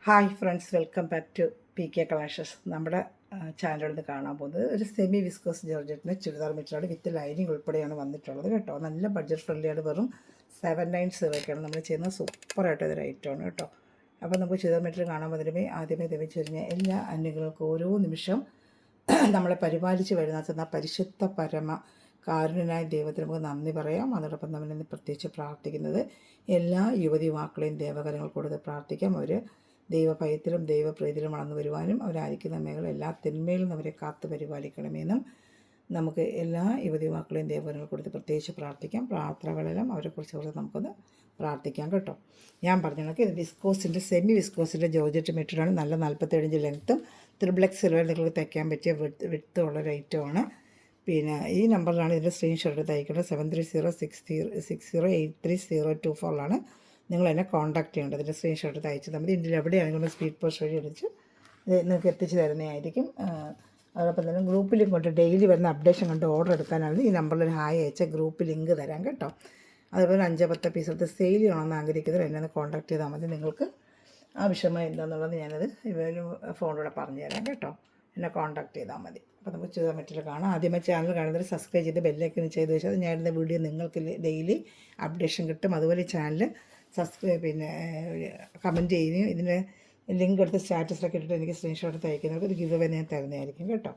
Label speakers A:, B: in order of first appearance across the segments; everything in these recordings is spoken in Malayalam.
A: Hi friends, welcome back to PK collections. നമ്മുടെ ചാനലിൽ നിന്ന് കാണാൻ പോകുന്നത് ഒരു സെമി വിസ്കോസ് ജോർജറ്റിന് ചുരിദാർ മെറ്റീരിയൽ വിത്ത് ലൈനിങ് ഉൾപ്പെടെയാണ് വന്നിട്ടുള്ളത് കേട്ടോ. നല്ല ബഡ്ജറ്റ് ഫ്രണ്ട്ലിയാണ്. വെറും 790 നമ്മൾ ചെയ്യുന്നത്. സൂപ്പറായിട്ട് ഇതൊരു ഐറ്റമാണ് കേട്ടോ. അപ്പോൾ നമുക്ക് ചുരിദാർ മെറ്റീരിയൽ കാണാൻ വന്നിരുമേ ആദ്യമേ ലഭിച്ചു കഴിഞ്ഞാൽ എല്ലാ അന്യങ്ങൾക്കും ഓരോ നിമിഷം നമ്മളെ പരിപാലിച്ച് വരുന്ന പരിശുദ്ധ പരമ കാരുണ്യനായ ദൈവത്തിന് നമുക്ക് നന്ദി പറയാം. അതോടൊപ്പം നമ്മളിന്ന് പ്രത്യേകിച്ച് പ്രാർത്ഥിക്കുന്നത് എല്ലാ യുവതി യുവാക്കളെയും ദേവകരങ്ങൾ കൊടുത്ത് പ്രാർത്ഥിക്കാം. അവർ ദൈവഭയത്തിലും ദൈവപ്രീതിയിലും വളർന്നു വരുവാനും അവരായിരിക്കുന്ന മേഖല എല്ലാ തിന്മയിലും അവരെ കാത്തു പരിപാലിക്കണമെന്നും നമുക്ക് എല്ലാ യുവതി യുവാക്കളെയും ദേവകരങ്ങൾ കൊടുത്ത് പ്രത്യേകിച്ച് പ്രാർത്ഥിക്കാം. പ്രാർത്ഥനകളെല്ലാം അവരെക്കുറിച്ച് നമുക്കൊന്ന് പ്രാർത്ഥിക്കാം കേട്ടോ. ഞാൻ പറഞ്ഞ കണക്ക് ഇത് വിസ്കോസിൻ്റെ സെമി വിസ്കോസിൻ്റെ ജോർജറ്റ് മെറ്റീരിയലാണ്. നല്ല 47 ഇഞ്ച് ലെങ്ത്തും ത്രിബ്ലെക്സ് സിൽവർ നിങ്ങൾക്ക് തയ്ക്കാൻ പറ്റിയ വിട്ടുള്ളൊരു ഐറ്റമാണ്. പിന്നെ ഈ നമ്പറിലാണ് ഇതിൻ്റെ സ്ക്രീൻഷോട്ട് തയ്ക്കേണ്ടത്. 7306608302 നിങ്ങൾ എന്നെ കോൺടാക്ട് ചെയ്യേണ്ടത്. ഇതിൻ്റെ സ്ക്രീൻഷോട്ട് തയ്ച്ച് നമ്മൾ ഇന്ത്യയിൽ എവിടെയാണെങ്കിലും സ്പീഡ് പോസ്റ്റ് വഴി അടിച്ച് നിങ്ങൾക്ക് എത്തിച്ച് തരുന്നതായിരിക്കും. അതോടൊപ്പം തന്നെ ഗ്രൂപ്പ് ലിങ്ക് കൊണ്ട് ഡെയിലി വരുന്ന അപ്ഡേഷൻ കണ്ട് ഓർഡർ എടുക്കാനാണ് ഈ നമ്പറിൽ ഒരു ഹായ് അയച്ച ഗ്രൂപ്പ് ലിങ്ക് തരാം കേട്ടോ. അതുപോലെ 5-10 പീസത്തെ സെയിൽ ചെയ്യണമെന്ന് ആഗ്രഹിക്കുന്നവർ എന്നെ ഒന്ന് കോൺടാക്ട് ചെയ്താൽ മതി. നിങ്ങൾക്ക് ആവശ്യമായി എന്താണെന്നുള്ളത് ഞാനത് ഫോണിലൂടെ പറഞ്ഞു തരാം കേട്ടോ. എന്നെ കോൺടാക്ട് ചെയ്താൽ മതി. അപ്പോൾ നമുക്ക് ചെയ്താൽ മറ്റൊരു കാണാം. ആദ്യമായി ചാനൽ കാണുന്നവർ സബ്സ്ക്രൈബ് ചെയ്ത് ബെല്ലൈക്കൻ ചെയ്ത് വെച്ചാൽ ഞാനിടുന്ന വീഡിയോ നിങ്ങൾക്ക് ഡെയിലി അപ്ഡേഷൻ കിട്ടും. അതുപോലെ ചാനൽ കമൻറ്റ് ചെയ്യുകയും ഇതിൻ്റെ ലിങ്ക് എടുത്ത് സ്റ്റാറ്റസിലൊക്കെ ഇട്ടിട്ട് എനിക്ക് സ്ക്രീൻഷോട്ട് തയ്ക്കുന്നവർക്ക് ഒരു ഗിവ് അവേ ഞാൻ തരുന്നതായിരിക്കും കേട്ടോ.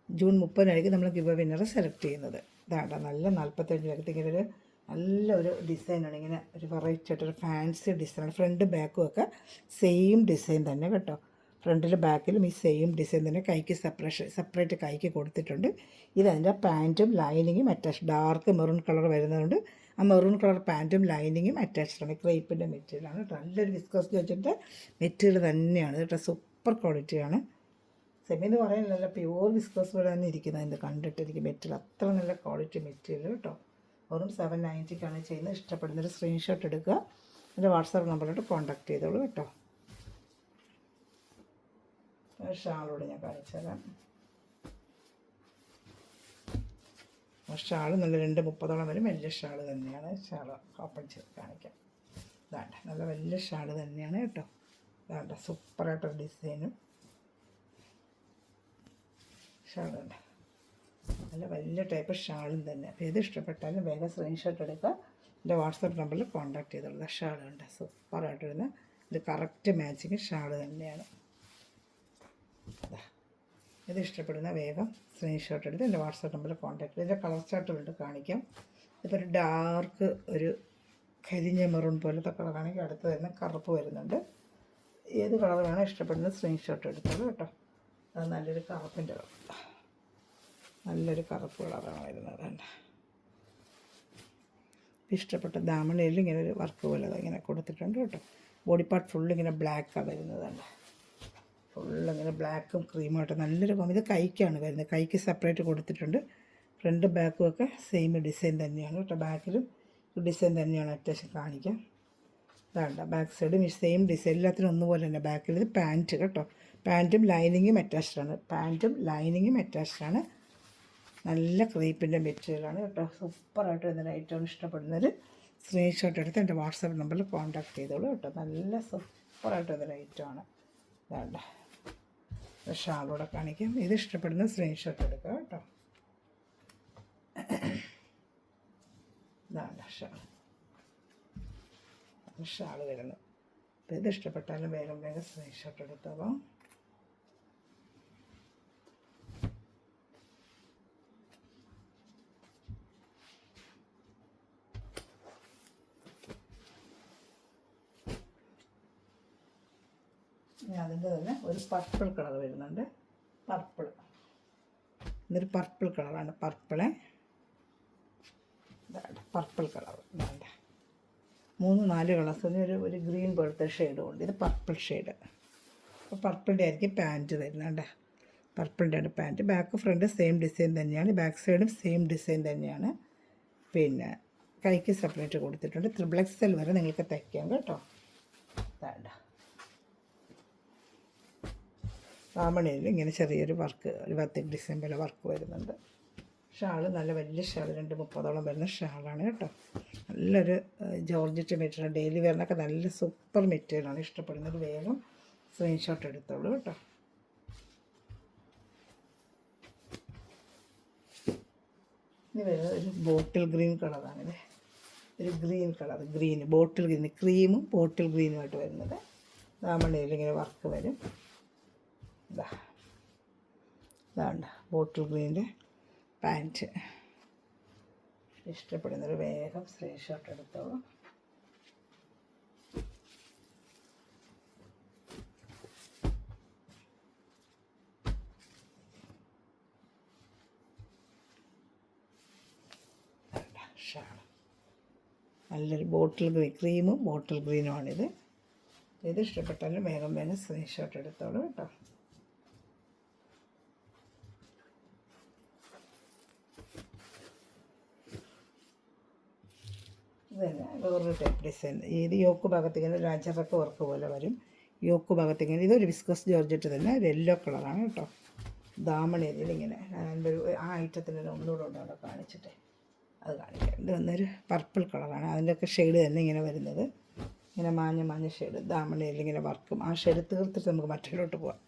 A: ജൂൺ 30 നമ്മൾ ഗിവ് വിന്നറെ സെലക്ട് ചെയ്യുന്നത്. ഇതാണ്ട നല്ല 45 ഇങ്ങനെ ഒരു നല്ലൊരു ഡിസൈനാണ്. ഇങ്ങനെ ഒരു വെറൈറ്റി ആയിട്ടൊരു ഫാൻസി ഡിസൈനാണ്. ഫ്രണ്ട് ബാക്കും ഒക്കെ സെയിം ഡിസൈൻ തന്നെ കേട്ടോ. ഫ്രണ്ടിലും ബാക്കിലും ഈ സെയിം ഡിസൈൻ തന്നെ. കൈക്ക് സെപ്പറേറ്റ് കൈക്ക് കൊടുത്തിട്ടുണ്ട്. ഇതതിൻ്റെ പാൻറ്റും ലൈനിങ്ങും അറ്റാച്ച് ഡാർക്ക് മെറൂൺ കളർ വരുന്നതുകൊണ്ട് ആ മെറൂൺ കളർ പാൻറ്റും ലൈനിങ്ങും അറ്റാച്ച്ഡാണ്. ക്രേപ്പിൻ്റെ മെറ്റീരിയലാണ് കേട്ടോ. നല്ലൊരു വിസ്കോസ് വെച്ചിട്ട് മെറ്റീരിയൽ തന്നെയാണ് കേട്ടോ. സൂപ്പർ ക്വാളിറ്റിയാണ്. സെമി എന്ന് പറയാൻ നല്ല പ്യുവർ വിസ്കോസ് പോലെ തന്നെ ഇരിക്കുന്നത്. ഇത് കണ്ടിട്ടിരിക്കും മെറ്റീരിയൽ അത്ര നല്ല ക്വാളിറ്റി മെറ്റീരിയൽ കേട്ടോ. വെറും 790 ചെയ്യുന്നത്. ഇഷ്ടപ്പെടുന്നൊരു സ്ക്രീൻഷോട്ട് എടുക്കുക. എൻ്റെ വാട്സാപ്പ് നമ്പറിലോട്ട് കോൺടാക്ട് ചെയ്തോളൂ കേട്ടോ. ഷാളോട് ഞാൻ കാണിച്ചു തരാം. ഷാൾ നല്ല 230 വരും. വലിയ ഷാൾ തന്നെയാണ്. ഷാൾ ഓപ്പൺ ചെയ്ത് കാണിക്കാം. ഇതാണ്ട നല്ല വലിയ ഷാൾ തന്നെയാണ് കേട്ടോ. ഇതാണ്ട സൂപ്പറായിട്ടൊരു ഡിസൈനും ഷാളുണ്ട്. നല്ല വലിയ ടൈപ്പ് ഷാളും തന്നെ. അപ്പോൾ ഏത് ഇഷ്ടപ്പെട്ടാലും വേഗം സ്ക്രീൻഷോട്ട് എടുക്കുക. എൻ്റെ വാട്സാപ്പ് നമ്പറിൽ കോൺടാക്ട് ചെയ്തോളൂ. ഷാളുണ്ട് സൂപ്പറായിട്ട് വരുന്ന ഇത് കറക്റ്റ് മാച്ചിങ് ഷാൾ തന്നെയാണ്. ഇത് ഇഷ്ടപ്പെടുന്ന വേഗം സ്ക്രീൻഷോട്ട് എടുത്ത് എൻ്റെ വാട്സാപ്പ് നമ്പറിൽ കോൺടാക്ട് ചെയ്ത്. ഇതിൻ്റെ കളർ ചാർട്ടുകളുണ്ട് കാണിക്കാം. ഇപ്പോൾ ഒരു ഡാർക്ക് ഒരു കരിഞ്ഞ മെറൂൺ പോലത്തെ കളറാണെങ്കിൽ അടുത്ത് തന്നെ കറുപ്പ് വരുന്നുണ്ട്. ഏത് കളർ വേണോ ഇഷ്ടപ്പെടുന്നത് സ്ക്രീൻഷോട്ട് എടുത്തോളൂ കേട്ടോ. അത് നല്ലൊരു കറുപ്പിൻ്റെ കളർ, നല്ലൊരു കറുപ്പ് കളറാണ് വരുന്നത്. വേണ്ട ഇഷ്ടപ്പെട്ട ദാമണയിൽ ഇങ്ങനെ ഒരു വർക്ക് പോലെ ഇങ്ങനെ കൊടുത്തിട്ടുണ്ട് കേട്ടോ. ബോഡി പാർട്ട് ഫുള്ളിങ്ങനെ ബ്ലാക്കാണ് വരുന്നതാണ്. ഫുള്ളിങ്ങനെ ബ്ലാക്കും ക്രീമായിട്ട് നല്ലൊരു ഇത് കൈക്കാണ് വരുന്നത്. കൈക്ക് സെപ്പറേറ്റ് കൊടുത്തിട്ടുണ്ട്. ഫ്രണ്ട് ബാക്കും ഒക്കെ സെയിം ഡിസൈൻ തന്നെയാണ് കേട്ടോ. ബാക്കിലും ഡിസൈൻ തന്നെയാണ്. അത്യാവശ്യം കാണിക്കാം. ഇതാണ്ട ബാക്ക് സൈഡും ഈ സെയിം ഡിസൈൻ എല്ലാത്തിനും ഒന്നുപോലെ തന്നെ. ബാക്കിൽ ഇത് പാൻറ്റ് കേട്ടോ. പാൻറ്റും ലൈനിങ്ങും അറ്റാച്ച്ഡാണ്. നല്ല ക്രീപ്പിൻ്റെ മെറ്റീരിയലാണ് കേട്ടോ. സൂപ്പറായിട്ട് ഇതിൻ്റെ ഐറ്റം ഇഷ്ടപ്പെടുന്നൊരു സ്ക്രീൻഷോട്ട് എടുത്ത് എൻ്റെ വാട്സാപ്പ് നമ്പറിൽ കോൺടാക്ട് ചെയ്തോളൂ കേട്ടോ. നല്ല സൂപ്പറായിട്ട് ഇതൊരു ഐറ്റമാണ്. ഇതാണ്ട ഷാളൂടെ കാണിക്കാം. ഇത് ഇഷ്ടപ്പെടുന്ന സ്ക്രീൻഷോട്ട് എടുക്കുക കേട്ടോ. ഇതാണ്ട ഷാള് വരുന്നത്. അപ്പോൾ ഇത് ഇഷ്ടപ്പെട്ടാലും വേഗം സ്ക്രീൻഷോട്ട് എടുത്തോളൂ. അതിൻ്റെ തന്നെ ഒരു പർപ്പിൾ കളർ വരുന്നുണ്ട്. ഇതൊരു പർപ്പിൾ കളറാണ്. പർപ്പിൾ കളർ വേണ്ട 3-4 കളേഴ്സ് ഒരു ഗ്രീൻ പോലത്തെ ഷെയ്ഡും ഉണ്ട്. ഇത് പർപ്പിൾ ഷെയ്ഡ്. അപ്പോൾ പർപ്പിളിൻ്റെ ആയിരിക്കും പാൻറ്റ് വരുന്നുണ്ട്. പർപ്പിളിൻ്റെ ആണ് pant. Back front same design തന്നെയാണ്. ബാക്ക് സൈഡും സെയിം ഡിസൈൻ തന്നെയാണ്. പിന്നെ കൈക്ക് സെപ്പറേറ്റ് കൊടുത്തിട്ടുണ്ട്. XXL വരെ നിങ്ങൾക്ക് തയ്ക്കാം കേട്ടോ. വേണ്ട ദാമണയിൽ ഇങ്ങനെ ചെറിയൊരു വർക്ക്, ഒരു 10 ഡിസൈൻ പോലെ വർക്ക് വരുന്നുണ്ട്. ഷാൾ നല്ല വലിയ ഷാൾ 230 വരുന്ന ഷാളാണ് കേട്ടോ. നല്ലൊരു ജോർജറ്റ് മെറ്റീരിയൽ, ഡെയിലി വെയറിനൊക്കെ നല്ല സൂപ്പർ മെറ്റീരിയലാണ്. ഇഷ്ടപ്പെടുന്നത് വേഗം സ്ക്രീൻഷോട്ട് എടുത്തോളൂ കേട്ടോ. ഇനി വരുന്നത് ഒരു ബോട്ടിൽ ഗ്രീൻ കളറാണിത്. ഒരു ഗ്രീൻ കളർ, ബോട്ടിൽ ഗ്രീൻ, ക്രീമും ബോട്ടിൽ ഗ്രീനുമായിട്ട് വരുന്നത്. ദാമണയിൽ ഇങ്ങനെ വർക്ക് വരും. ഇതാണ്ട് ബോട്ടിൽ ഗ്രീൻ്റെ പാൻറ്റ്. ഇഷ്ടപ്പെടുന്നൊരു വേഗം സ്ക്രീൻഷോട്ട് എടുത്തോളൂ. ഷാൾ നല്ലൊരു ബോട്ടിൽ ഗ്രീൻ, ക്രീമും ബോട്ടിൽ ഗ്രീനുമാണിത്. ഇത് ഇഷ്ടപ്പെട്ടാലും വേഗം സ്ക്രീൻഷോട്ട് എടുത്തോളൂ കേട്ടോ. ഇതന്നെ വേറൊരു ടൈപ്പ് ഡിസൈൻ. ഇത് യോക്ക് ഭാഗത്തിങ്ങനെ ഒരു അജറക്ക് വർക്ക് പോലെ വരും. യോക്ക് ഭാഗത്തിങ്ങനെ ഇതൊരു വിസ്കോസ് ജോർജറ്റ് തന്നെ, ഒരു യെല്ലോ കളറാണ് കേട്ടോ. ദാമണേരിയിൽ ഇങ്ങനെ ആ ഐറ്റത്തിൽ തന്നെ ഒന്നുകൂടെ ഉണ്ട് അവിടെ കാണിച്ചിട്ട്, അത് കാണിക്കാം. ഇത് വന്നൊരു പർപ്പിൾ കളറാണ്. അതിൻ്റെയൊക്കെ ഷെയ്ഡ് തന്നെ ഇങ്ങനെ വരുന്നത്, ഇങ്ങനെ മാഞ്ഞ ഷെയ്ഡ്. ദാമണയിൽ ഇങ്ങനെ വർക്കും ആ ഷെയ്ഡ് തീർത്തിട്ട് നമുക്ക് മറ്റൊരിലോട്ട് പോകാം.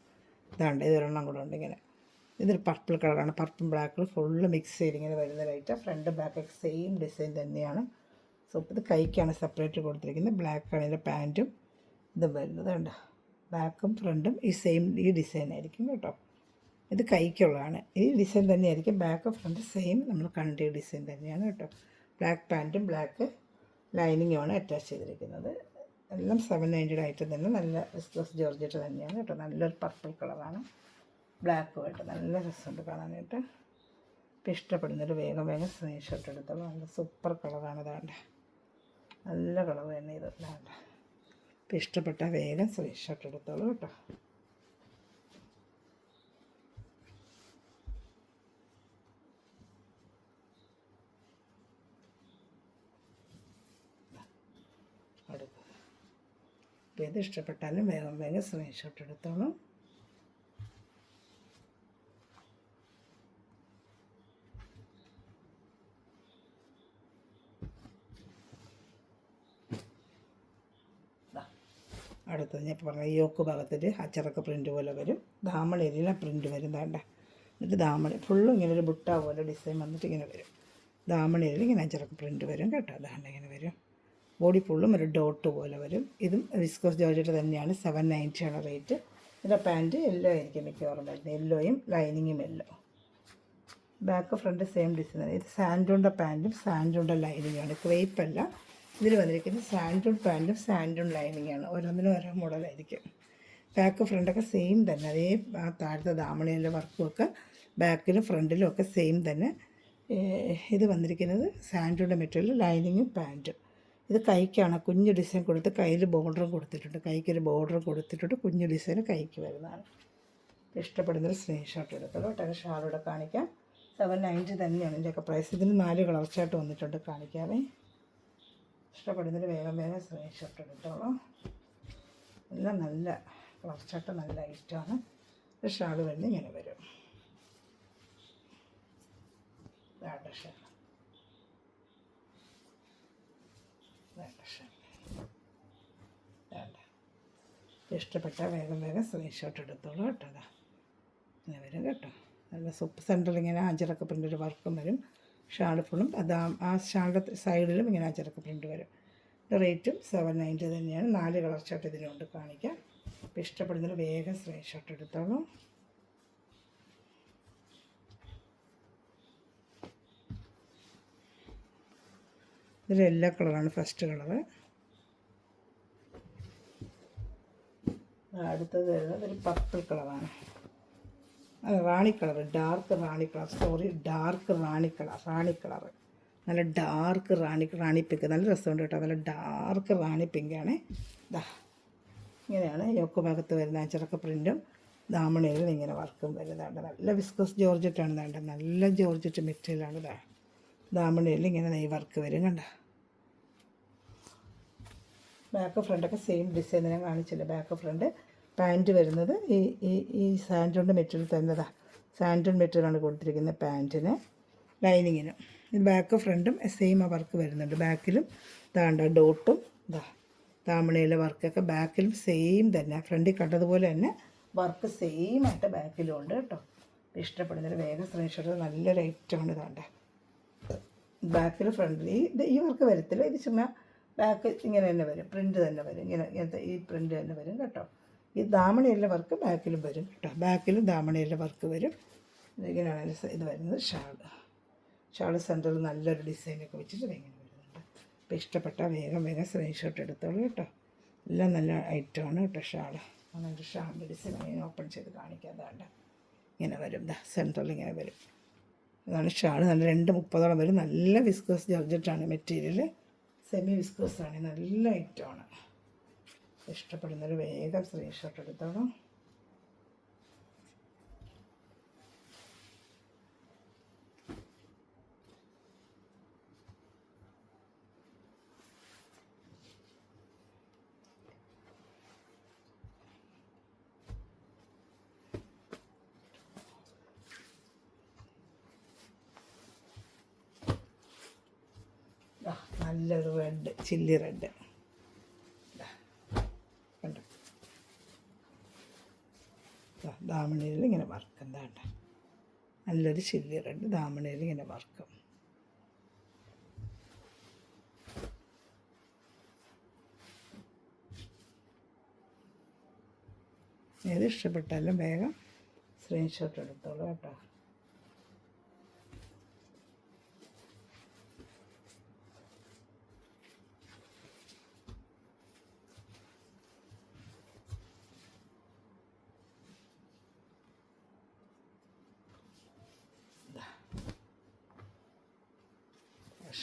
A: ഇതാണ്ട് ഇതൊരെണ്ണം കൂടെ ഉണ്ട് ഇങ്ങനെ. ഇതൊരു പർപ്പിൾ കളറാണ്. പർപ്പിൾ ബ്ലാക്കിൽ ഫുള്ള് മിക്സ് ചെയ്ത് ഇങ്ങനെ വരുന്ന ലൈറ്റ്. ഫ്രണ്ട് ബാക്കൊക്കെ സെയിം ഡിസൈൻ തന്നെയാണ്. സോ ഇത് കൈക്കാണ് സെപ്പറേറ്റ് കൊടുത്തിരിക്കുന്നത്. ബ്ലാക്കാണ് ഇതിൻ്റെ പാൻറ്റും ഇതും വരുന്നത്. കണ്ടോ, ബാക്കും ഫ്രണ്ടും ഈ ഡിസൈൻ ആയിരിക്കും കേട്ടോ. ഇത് കൈക്കുള്ളതാണ്. ഈ ഡിസൈൻ തന്നെയായിരിക്കും ബാക്ക് ഫ്രണ്ട് സെയിം നമ്മൾ കണ്ട ഡിസൈൻ തന്നെയാണ് കേട്ടോ. ബ്ലാക്ക് പാൻറ്റും ബ്ലാക്ക് ലൈനിങ്ങുമാണ് അറ്റാച്ച് ചെയ്തിരിക്കുന്നത്. എല്ലാം 790 ഐറ്റം തന്നെ. നല്ല വിസ്കോസ് ജോർജറ്റ് തന്നെയാണ് കേട്ടോ. നല്ലൊരു പർപ്പിൾ കളറാണ്, ബ്ലാക്കുമായിട്ട് നല്ല രസമുണ്ട് കാണാനായിട്ട്. ഇപ്പം ഇഷ്ടപ്പെടുന്നൊരു വേഗം സ്ക്രീൻഷോട്ട് എടുത്തോളൂ. നല്ല സൂപ്പർ കളറാണ്. ഇതാണ്ട് നല്ല കളർ തന്നെ ഇത്. ഇതാണ്ട് ഇപ്പം ഇഷ്ടപ്പെട്ട വേഗം സ്ക്രീൻഷോട്ട് എടുത്തോളൂ കേട്ടോ. അപ്പോൾ ഇത് ഇഷ്ടപ്പെട്ടാലും വേഗം സ്ക്രീൻഷോട്ട് എടുത്തോളൂ. അടുത്തത് ഞാൻ പറഞ്ഞ യോക്ക് ഭാഗത്തിൽ അച്ചറക്ക പ്രിൻ്റ് പോലെ വരും. ദാമണേരിയിലെ പ്രിൻ്റ് വരും. വേണ്ട, എന്നിട്ട് ദാമണി ഫുള്ളും ഇങ്ങനെ ഒരു ബുട്ട പോലെ ഡിസൈൻ വന്നിട്ട് ഇങ്ങനെ വരും. ദാമണേരിയിൽ ഇങ്ങനെ അച്ചറക്ക പ്രിൻ്റ് വരും കേട്ടോ. അതാണ്ട് ഇങ്ങനെ വരും. ബോഡി ഫുള്ളും ഒരു ഡോട്ട് പോലെ വരും. ഇതും വിസ്കോസ് ജോർജറ്റ് തന്നെയാണ്. 790 റേറ്റ്. ഇതിൻ്റെ പാൻറ്റ് യെല്ലോ ആയിരിക്കും മിക്കവാറും വരുന്നത്. യെല്ലോയും ലൈനിങ്ങും yellow. Back front same design തന്നെ. ഇത് സാൻഡൂണിൻ്റെ പാൻറ്റും സാൻഡൂണിൻ്റെ ലൈനിങ്ങാണ്. ക്രേപ്പല്ല. ഇതിൽ വന്നിരിക്കുന്നത് സാൻഡൂൺ പാൻറ്റും സാൻഡൂൺ ലൈനിങ്ങാണ്. ഓരോന്നിനും ഓരോ മോഡലായിരിക്കും. ബാക്ക് ഫ്രണ്ടൊക്കെ സെയിം തന്നെ. അതേ ആ താഴത്തെ ദാമണയിലെ വർക്കും ഒക്കെ ബാക്കിലും ഫ്രണ്ടിലും ഒക്കെ സെയിം തന്നെ. ഇത് വന്നിരിക്കുന്നത് സാൻഡൂണിൻ്റെ മെറ്റീരിയൽ, ലൈനിങ്ങും പാൻറ്റും. ഇത് കൈക്കാണ് കുഞ്ഞു ഡിസൈൻ കൊടുത്ത് കയ്യിൽ ബോർഡറും കൊടുത്തിട്ടുണ്ട്. കൈക്കൊരു ബോർഡർ കൊടുത്തിട്ടുണ്ട്. കുഞ്ഞു ഡിസൈൻ കൈക്ക് വരുന്നതാണ്. ഇഷ്ടപ്പെടുന്നൊരു സ്ക്രീൻഷോട്ട് എടുത്തോളൂ കേട്ടോ. ഷാളൂടെ കാണിക്കാം. 790 തന്നെയാണ് ഇതിൻ്റെയൊക്കെ പ്രൈസ്. ഇതിന് 4 കളർ ചാർട്ട് വന്നിട്ടുണ്ട്. കാണിക്കാമേ. ഇഷ്ടപ്പെടുന്നൊരു വേഗം സ്ക്രീൻഷോട്ട് എടുത്തോളൂ. എല്ലാം നല്ല കളർ ചാർട്ട്, നല്ല ഐറ്റമാണ്. ഷാൾ വരുന്നത് ഇങ്ങനെ വരും. ഷാൾ ഇഷ്ടപ്പെട്ട വേഗം സ്ക്രീൻഷോട്ട് എടുത്തോളൂ കേട്ടോ. അതാ ഇങ്ങനെ വരും കേട്ടോ. നല്ല സൂപ്പർ സെൻറ്ററിൽ ഇങ്ങനെ അഞ്ചരക്ക പ്രിൻ്റ് ഒരു വർക്കും വരും. ഷാൾ ഫുള്ളും അത് ആ ഷാളിൻ്റെ സൈഡിലും ഇങ്ങനെ അഞ്ചരക്ക പ്രിൻ്റ് വരും. റേറ്റും 790 തന്നെയാണ്. 4 കളർ ചാർട്ട് ഇതിലുണ്ട്. കാണിക്കാം. അപ്പോൾ ഇഷ്ടപ്പെടുന്നതിന് വേഗം സ്ക്രീൻഷോട്ട് എടുത്തോളൂ. ഇതിൽ യെല്ലോ കളറാണ് ഫസ്റ്റ് കളറ്. അടുത്തത് വരുന്നത് ഒരു പർപ്പിൾ കളറാണ്. റാണി കളർ, ഡാർക്ക് റാണി കളർ. നല്ല ഡാർക്ക് റാണി പിങ്ക്. നല്ല രസമുണ്ട് കേട്ടോ. നല്ല ഡാർക്ക് റാണി പിങ്കാണ്. ഇതാ ഇങ്ങനെയാണ് യോക്ക് ഭാഗത്ത് വരുന്ന അച്ചടക്ക പ്രിൻറ്റും ദാമണയിൽ ഇങ്ങനെ വർക്കും വരുന്നതാണ്. നല്ല വിസ്കോസ് ജോർജറ്റാണ്. വേണ്ട നല്ല ജോർജറ്റ് മെറ്റീരിയലാണ്. ഇതാ ദാമണയിൽ ഇങ്ങനെ ഈ വർക്ക് വരും. കണ്ട ബാക്ക് ഫ്രണ്ടൊക്കെ സെയിം ഡിസൈൻ ഞാൻ കാണിച്ചില്ല. ബാക്ക് ഫ്രണ്ട് പാൻറ്റ് വരുന്നത് ഈ സാൻഡൂണിൻ്റെ മെറ്റീരിയൽ തന്നെതാണ്. സാൻഡൂൺ മെറ്റീരിയലാണ് കൊടുത്തിരിക്കുന്നത് പാൻറ്റിന്. ലൈനിങ്ങിനും. ഇത് ബാക്ക് ഫ്രണ്ടും സെയിം ആ വർക്ക് വരുന്നുണ്ട്. ബാക്കിലും ദാണ്ട ഡോട്ടും താമണയിലെ വർക്കൊക്കെ ബാക്കിലും സെയിം തന്നെ, ഫ്രണ്ടിൽ കണ്ടതുപോലെ തന്നെ വർക്ക് സെയിം ആയിട്ട് ബാക്കിലും ഉണ്ട് കേട്ടോ. ഇഷ്ടപ്പെടുന്നൊരു വേഗം സ്ക്രീൻഷോട്ട്. നല്ലൊരു ഐറ്റമാണ് ഇതാണ്ട്. ബാക്കിൽ ഫ്രണ്ടിൽ ഈ വർക്ക് വരത്തില്ല, ഇത് ചുമ്മാ ബാക്ക് ഇങ്ങനെ തന്നെ വരും, പ്രിൻ്റ് തന്നെ വരും, ഇങ്ങനത്തെ ഈ പ്രിൻ്റ് തന്നെ വരും കേട്ടോ. ഈ ദാമണയിലെ വർക്ക് ബാക്കിലും വരും കേട്ടോ. ബാക്കിലും ദാമണയിലെ വർക്ക് വരും. ഇങ്ങനെയാണ് ഇത് വരുന്നത്. ഷാള് സെൻറ്ററിൽ നല്ലൊരു ഡിസൈനൊക്കെ വെച്ചിട്ട് ഇങ്ങനെ വരുന്നുണ്ട്. അപ്പോൾ ഇഷ്ടപ്പെട്ട വേഗം സ്ക്രീൻഷോട്ട് എടുത്തോളൂ കേട്ടോ. എല്ലാം നല്ല ഐറ്റമാണ് കേട്ടോ. ഷാളിൻ്റെ ഡിസൈൻ ഇങ്ങനെ ഓപ്പൺ ചെയ്ത് കാണിക്കാതാണ്ട് ഇങ്ങനെ വരും. സെൻറ്ററിൽ ഇങ്ങനെ വരും. ഇതാണ് ഷാള്. നല്ല 2:30 വരും. നല്ല വിസ്കോസ് ജോർജറ്റാണ് മെറ്റീരിയൽ. സെമി വിസ്കോസാണ്. നല്ല ഐറ്റമാണ്. ഇഷ്ടപ്പെടുന്നൊരു വേഗം സ്ക്രീൻഷോട്ട് എടുത്തോളൂ. നല്ലൊരു റെഡ്, ചില്ലി റെഡ് കണ്ടോ. ദാമണയിൽ ഇങ്ങനെ വർക്ക് എന്താണ്ട്. നല്ലൊരു ചില്ലി റെഡ് ദാമണയിൽ ഇങ്ങനെ വർക്കും. ഏത് ഇഷ്ടപ്പെട്ടാലും വേഗം സ്ക്രീൻഷോട്ട് എടുത്തോളൂ കേട്ടോ.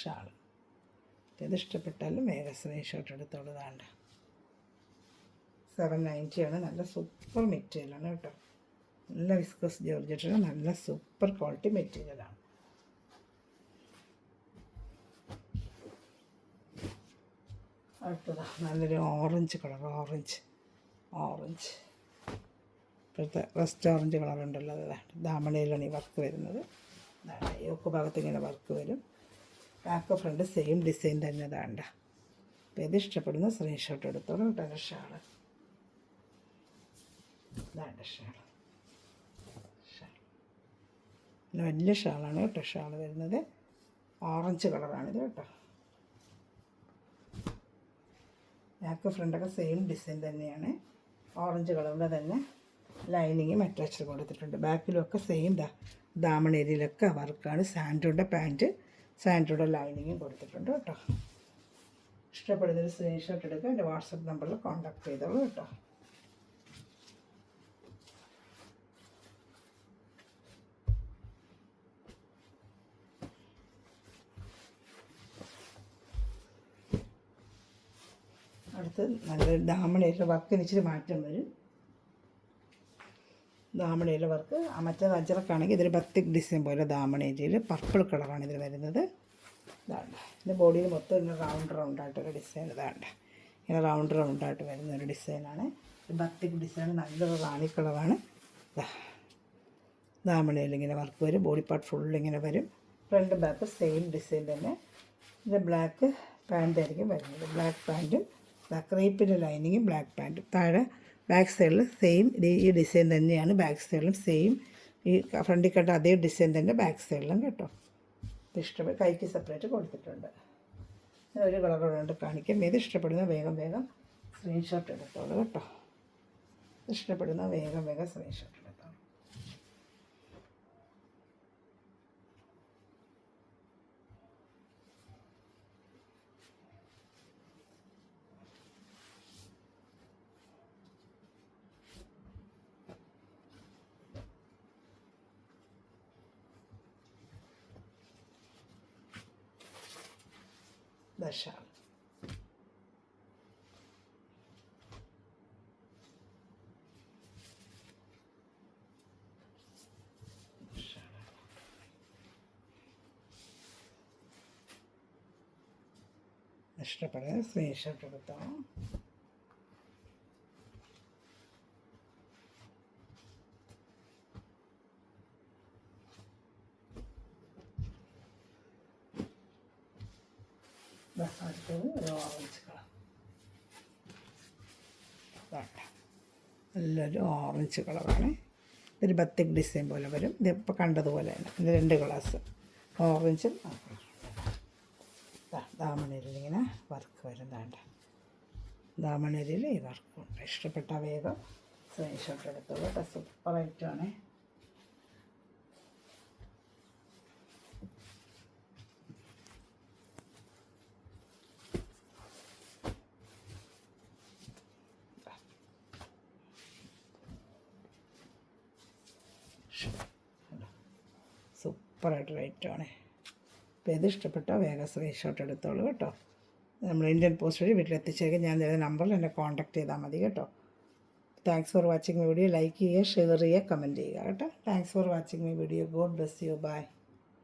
A: ഷാൾ ഇത് ഇഷ്ടപ്പെട്ടാലും വേഗം സ്ക്രീൻഷോട്ട് എടുത്തോളതാണ്ട്. 790 നല്ല സൂപ്പർ മെറ്റീരിയലാണ് കേട്ടോ. നല്ല വിസ്കോസ് ജോർജറ്റാണ്. നല്ല സൂപ്പർ ക്വാളിറ്റി മെറ്റീരിയലാണ്. അടുത്തത് നല്ലൊരു ഓറഞ്ച് കളർ. ഓറഞ്ച് ഇപ്പോഴത്തെ റസ്റ്റ് ഓറഞ്ച് കളറുണ്ടല്ലോ. ദാമണയിലാണ് ഈ വർക്ക് വരുന്നത്. യോക്ക് ഭാഗത്ത് ഇങ്ങനെ വർക്ക് വരും. ബാക്ക് ഫ്രണ്ട് സെയിം ഡിസൈൻ തന്നെ ഇതാണ്ട. അപ്പോൾ ഇത് ഇഷ്ടപ്പെടുന്ന സ്ക്രീൻഷോട്ട് എടുത്തോളൂ കേട്ടോ. ഷാള് ഇതാണ്ട. പിന്നെ വലിയ ഷാളാണ് കേട്ടോ. ഷാള് വരുന്നത് ഓറഞ്ച് കളറാണിത് കേട്ടോ. ബാക്ക് ഫ്രണ്ടൊക്കെ സെയിം ഡിസൈൻ തന്നെയാണ്. ഓറഞ്ച് കളറിൻ്റെ തന്നെ ലൈനിങ്ങും അറ്റാച്ച് കൊടുത്തിട്ടുണ്ട്. ബാക്കിലൊക്കെ സെയിം ദാമണേരിയിലൊക്കെ വർക്കാണ്. സാൻഡ്രോയുടെ പാൻറ്റ്, സാൻഡ്രോയുടെ ലൈനിങ്ങും കൊടുത്തിട്ടുണ്ട് കേട്ടോ. ഇഷ്ടപ്പെടുന്നൊരു സ്ക്രീൻഷോട്ട് എടുക്കുക. എൻ്റെ വാട്സപ്പ് നമ്പറിൽ കോൺടാക്ട് ചെയ്തോളൂ കേട്ടോ. അടുത്ത് നല്ല ദാമണയിലെ വർക്കിന് ഇച്ചിരി മാറ്റം വരും. ദാമണയിലെ വർക്ക് മറ്റേ അജറക്കാണെങ്കിൽ ഇതൊരു ബത്തിക് ഡിസൈൻ പോലെ ദാമണേരിയിൽ പർപ്പിൾ കളറാണ് ഇതിൽ വരുന്നത്. ഇതാണ്ട് ഇതിൻ്റെ ബോഡിയിൽ മൊത്തം ഇങ്ങനെ റൗണ്ടായിട്ടൊരു ഡിസൈൻ. ഇതാണ്ട് ഇങ്ങനെ റൗണ്ടായിട്ട് വരുന്നൊരു ഡിസൈനാണ്. ബത്തിക് ഡിസൈൻ നല്ലൊരു റാണി കളറാണ്. ദാമണയിൽ ഇങ്ങനെ വർക്ക് വരും. ബോഡി പാർട്ട് ഫുൾ ഇങ്ങനെ വരും. ഫ്രണ്ട് ബാക്ക് സെയിം ഡിസൈൻ തന്നെ. ഇതിൻ്റെ ബ്ലാക്ക് പാൻറ്റായിരിക്കും വരുന്നത്. ബ്ലാക്ക് പാൻറ്റും ക്രീപ്പിൻ്റെ ലൈനിങ്ങും ബ്ലാക്ക് പാൻറ്റും. താഴെ ബാക്ക് സൈഡിൽ സെയിം ഈ ഡിസൈൻ തന്നെയാണ്. ബാക്ക് സൈഡിലും സെയിം ഈ ഫ്രണ്ടിൽ കണ്ട അതേ ഡിസൈൻ തന്നെ ബാക്ക് സൈഡിലും കേട്ടോ. ഇഷ്ടപ്പെട്ട കൈക്ക് സെപ്പറേറ്റ് കൊടുത്തിട്ടുണ്ട്. ഒരു കളറുകൊണ്ട് കാണിക്കാം. ഏത് ഇഷ്ടപ്പെടുന്ന വേഗം സ്ക്രീൻഷോട്ട് എടുത്തോളൂ കേട്ടോ. ഇഷ്ടപ്പെടുന്ന വേഗം സ്ക്രീൻഷോട്ട് എടുത്തോളൂ. ഷാൾ ഇഷ്ടപ്പെടുന്ന സ്ക്രീൻഷോട്ട് എടുത്തോ. അടുത്തത് ഒരു ഓറഞ്ച് കളർ. നല്ലൊരു ഓറഞ്ച് കളറാണ്. ഇതൊരു ബത്തിക് ഡിസൈൻ പോലെ വരും. ഇതിപ്പോൾ കണ്ടതുപോലെ തന്നെ ഇതിൻ്റെ 2 ഗ്ലാസ് ഓറഞ്ചും ദാമണരിയിൽ ഇങ്ങനെ വർക്ക് വരുന്നുണ്ട്. ദാമണരിയിൽ ഈ വർക്കുണ്ട്. ഇഷ്ടപ്പെട്ട വേഗം സ്ക്രീൻഷോട്ട് എടുത്തോളൂ കേട്ടോ. സൂപ്പർ ഐറ്റമാണ്. സൂപ്പറായിട്ട് റേറ്റാണ്. അപ്പോൾ ഇത് ഇഷ്ടപ്പെട്ടോ വേഗം സ്ക്രീൻഷോട്ട് എടുത്തോളൂ കേട്ടോ. നമ്മൾ ഇന്ത്യൻ പോസ്റ്റ് വഴി വീട്ടിലെത്തിച്ചേക്കും. ഞാൻ തരുന്ന നമ്പറിൽ എന്നെ കോൺടാക്ട് ചെയ്താൽ മതി കേട്ടോ. Thanks for watching my video. Like ചെയ്യുക, ഷെയർ ചെയ്യുക, കമൻറ്റ് ചെയ്യുക കേട്ടോ. Thanks for watching my video. God bless you. By.